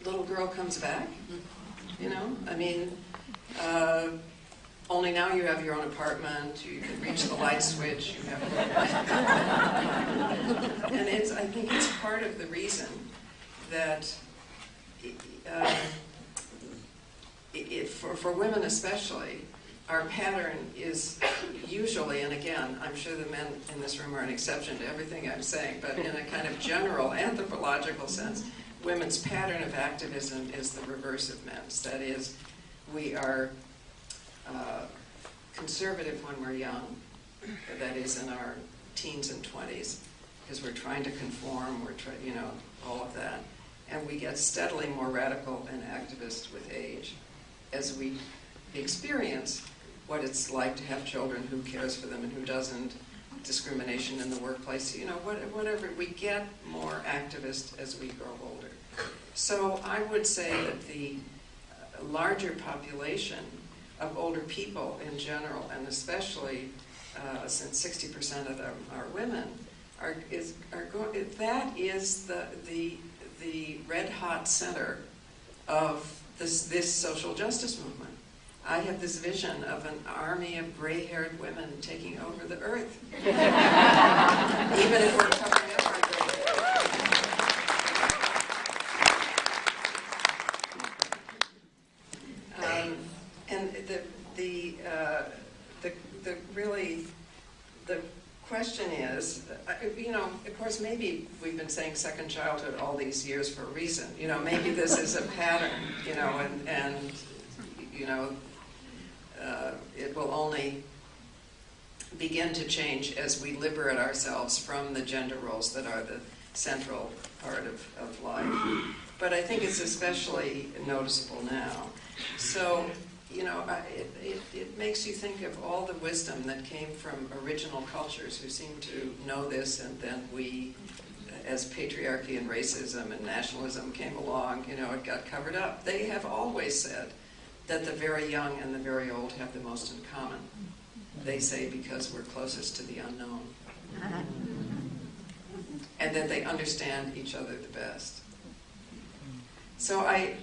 little girl comes back, you know? I mean, only now you have your own apartment, you can reach the light switch, you have and I think it's part of the reason that for women especially, our pattern is usually, and again, I'm sure the men in this room are an exception to everything I'm saying, but in a kind of general anthropological sense, women's pattern of activism is the reverse of men's. That is, we are conservative when we're young, that is in our teens and 20s, because we're trying to conform, you know, all of that. And we get steadily more radical and activist with age as we experience what it's like to have children, who cares for them and who doesn't, discrimination in the workplace, you know, whatever. We get more activist as we grow older. So I would say that the larger population of older people in general, and especially since 60% of them are women, that is the red hot center of this social justice movement. I have this vision of an army of gray-haired women taking over the earth, even if we're covering up our gray hair. And the question is, you know, of course, maybe we've been saying second childhood all these years for a reason. You know, maybe this is a pattern, you know, and you know, it will only begin to change as we liberate ourselves from the gender roles that are the central part of life. But I think it's especially noticeable now. So, you know, it makes you think of all the wisdom that came from original cultures who seem to know this, and then we, as patriarchy and racism and nationalism came along, you know, it got covered up. They have always said that the very young and the very old have the most in common. They say because we're closest to the unknown. And that they understand each other the best. So I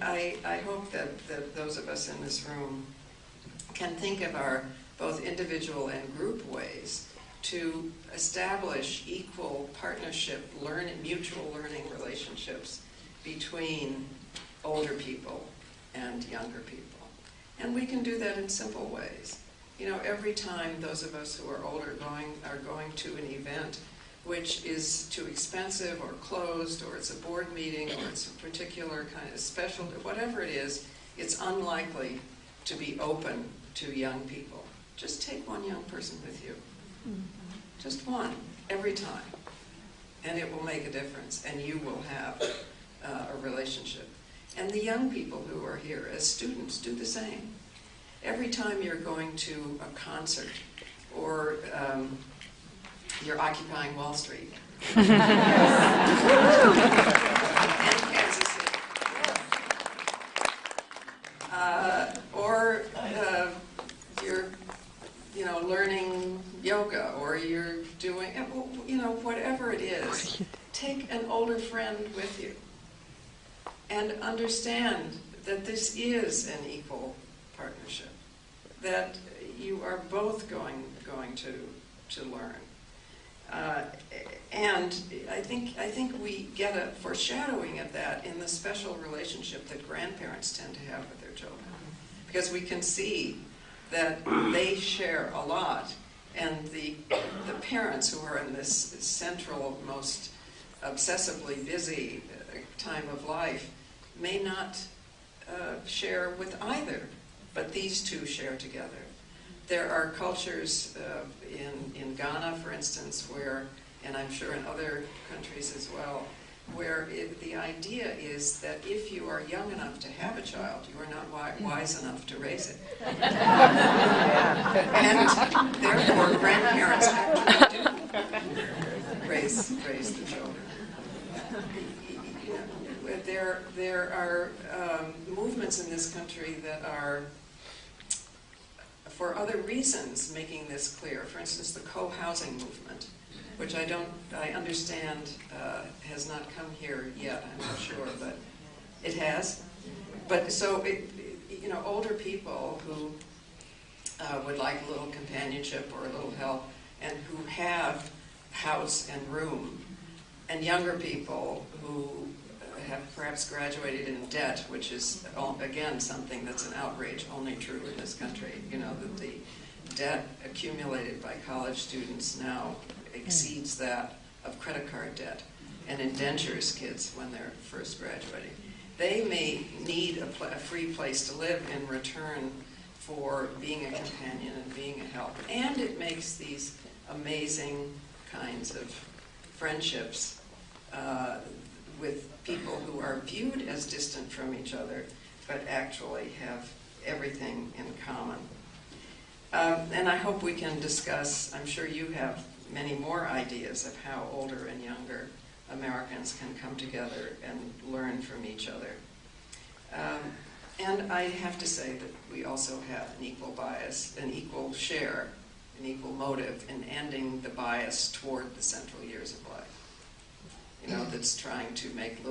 hope that those of us in this room can think of our both individual and group ways to establish equal partnership, mutual learning relationships between older people and younger people. And we can do that in simple ways. You know, every time those of us who are older are going to an event which is too expensive or closed, or it's a board meeting, or it's a particular kind of special, whatever it is, it's unlikely to be open to young people. Just take one young person with you. Just one, every time. And it will make a difference, and you will have a relationship. And the young people who are here as students do the same. Every time you're going to a concert, or you're occupying Wall Street. And Kansas City. Or you're, you know, learning yoga, or you're doing, you know, whatever it is. Take an older friend with you and understand that this is an equal partnership, that you are both going to learn. And I think we get a foreshadowing of that in the special relationship that grandparents tend to have with their children. Because we can see that they share a lot, and the parents who are in this central, most obsessively busy time of life may not share with either, but these two share together. There are cultures in Ghana, for instance, where, and I'm sure in other countries as well, where the idea is that if you are young enough to have a child, you are not wise enough to raise it. And therefore, grandparents actually do raise the children. There are movements in this country that are, for other reasons, making this clear. For instance, the co-housing movement, which I understand has not come here yet, I'm not sure, but It has. But so, you know, older people who would like a little companionship or a little help, and who have house and room, and younger people who have perhaps graduated in debt, which is, again, something that's an outrage, only true in this country. You know, that the debt accumulated by college students now exceeds that of credit card debt, and indentures kids when they're first graduating. They may need a free place to live in return for being a companion and being a help. And it makes these amazing kinds of friendships with people who are viewed as distant from each other, but actually have everything in common. And I hope we can discuss, I'm sure you have many more ideas of how older and younger Americans can come together and learn from each other. And I have to say that we also have an equal bias, an equal share, an equal motive in ending the bias toward the central years of life. You know, that's trying to make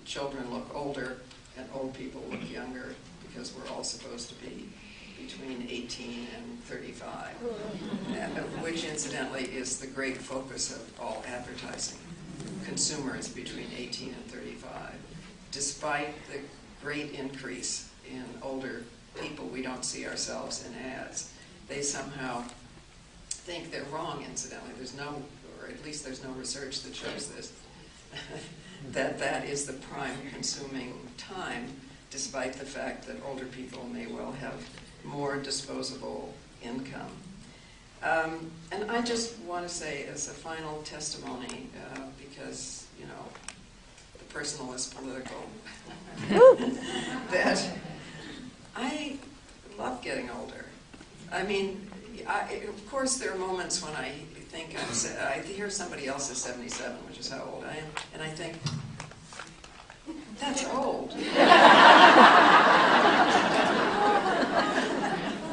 children look older and old people look younger, because we're all supposed to be between 18 and 35, which incidentally is the great focus of all advertising. Consumers between 18 and 35. Despite the great increase in older people, we don't see ourselves in ads. They somehow think they're wrong, incidentally. There's no, or at least there's no research that shows this, that is the prime consuming time, despite the fact that older people may well have more disposable income. And I just want to say as a final testimony, because, you know, the personal is political, that I love getting older. I mean, of course there are moments when I think I hear somebody else is 77, which is how old I am, and I think, that's old.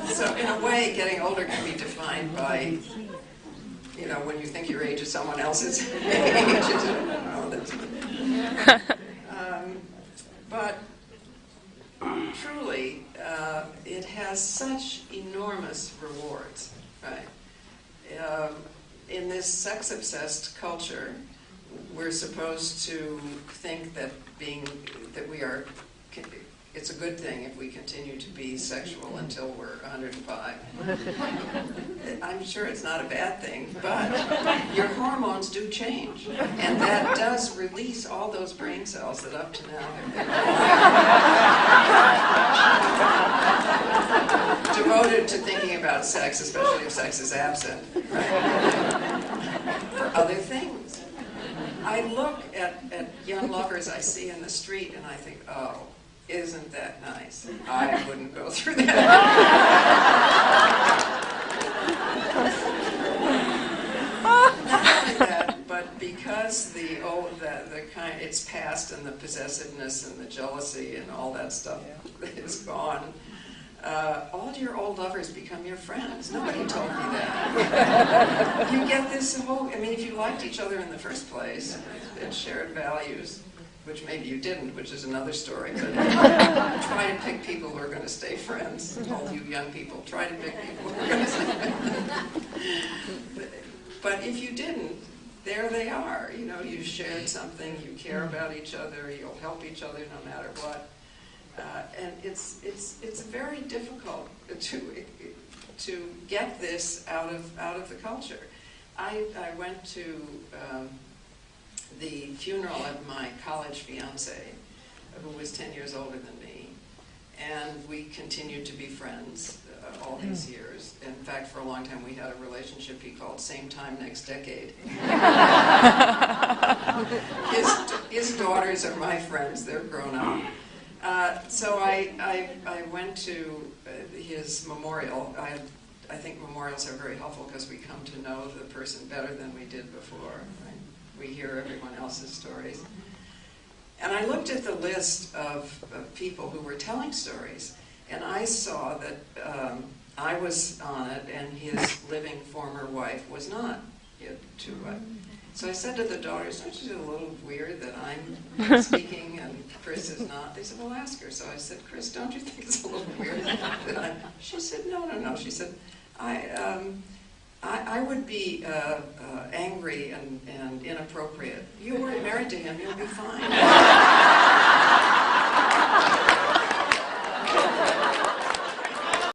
So in a way, getting older can be defined by, you know, when you think your age is someone else's age. But truly, it has such enormous rewards, right? In this sex-obsessed culture, we're supposed to think that it's a good thing if we continue to be sexual until we're 105. I'm sure it's not a bad thing, but your hormones do change, and that does release all those brain cells that up to now have been devoted to thinking about sex, especially if sex is absent, right? For other things. I look at young lovers I see in the street and I think, oh, isn't that nice? I wouldn't go through that. Not only that, but because the kind, it's past, and the possessiveness and the jealousy and all that stuff is gone. All your old lovers become your friends. Nobody told me that. You get this whole, I mean, if you liked each other in the first place and shared values, which maybe you didn't, which is another story, but try to pick people who are going to stay friends. All you young people, try to pick people who are going to stay friends. But if you didn't, there they are. You know, you shared something, you care about each other, you'll help each other no matter what. And it's very difficult to get this out of the culture. I went to the funeral of my college fiance, who was 10 years older than me, and we continued to be friends all these years. In fact, for a long time we had a relationship he called Same Time Next Decade. His daughters are my friends, they're grown up. So I went to his memorial. I think memorials are very helpful because we come to know the person better than we did before. Right? We hear everyone else's stories. And I looked at the list of people who were telling stories, and I saw that I was on it and his living former wife was not. He had two wives. So I said to the daughters, don't you feel a little weird that I'm speaking and Chris is not? They said, well, ask her. So I said, Chris, don't you think it's a little weird that I'm... She said, no. She said, I would be angry and inappropriate. You weren't married to him, you'll be fine.